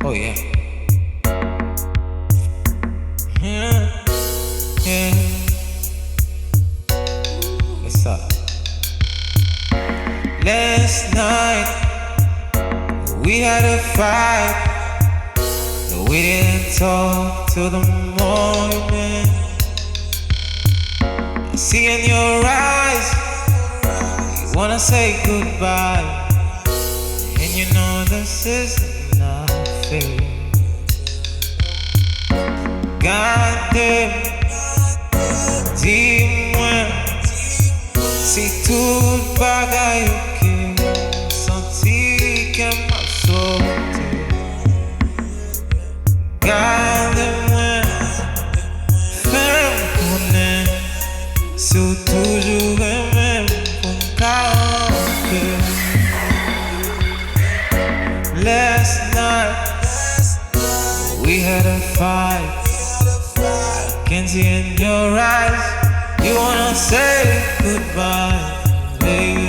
Oh yeah. Yeah, yeah. What's up? Last night we had a fight, but we didn't talk till the morning. I see in your eyes you wanna say goodbye, and you know this is not fair. Goddamn, dis-moi si tout bagaille ok, senti qu'elle m'a sauté. Garde-moi, fais-moi connaître, sur toujours et même pour camper. Last night we had a fight. I can see in your eyes you wanna say goodbye, baby.